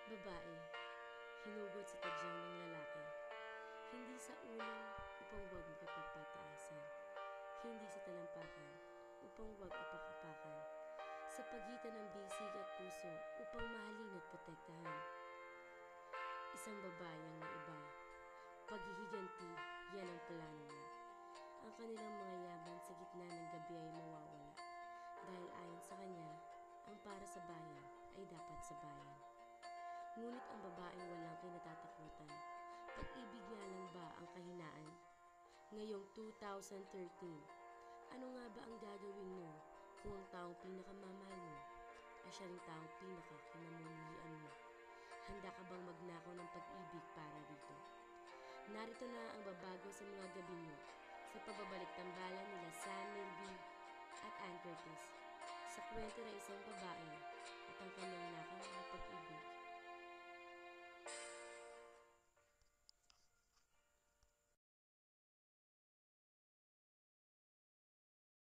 Babae, hinugot sa tadyang ng lalaki. Hindi sa ulo upang huwag makipagpataasan. Hindi sa talampakan upang huwag apak-apakan. Sa pagitan ng bisig at puso upang mahalin at protektahan. Isang babayang na iba. Paghihiganti, yan ang plano niya. Ang kanilang mga yaman sa gitna ng gabi ay mawawala. Dahil ayon sa kanya, ang para sa bayan ay dapat sa bayan. Ngunit ang babaeng walang kinatatakutan. Pag-ibig nga lang ba ang kahinaan? Ngayong 2013, ano nga ba ang gagawin mo kung ang taong pinakamamahal mo ay siya ring taong pinakakinamuhian mo? Handa ka bang magnakaw ng pag-ibig para rito? Narito na ang babago sa mga gabi niyo sa pagbabalik tambalan nila Sam Milby at Ann Curtis sa kwento ng isang babae at ang kanyang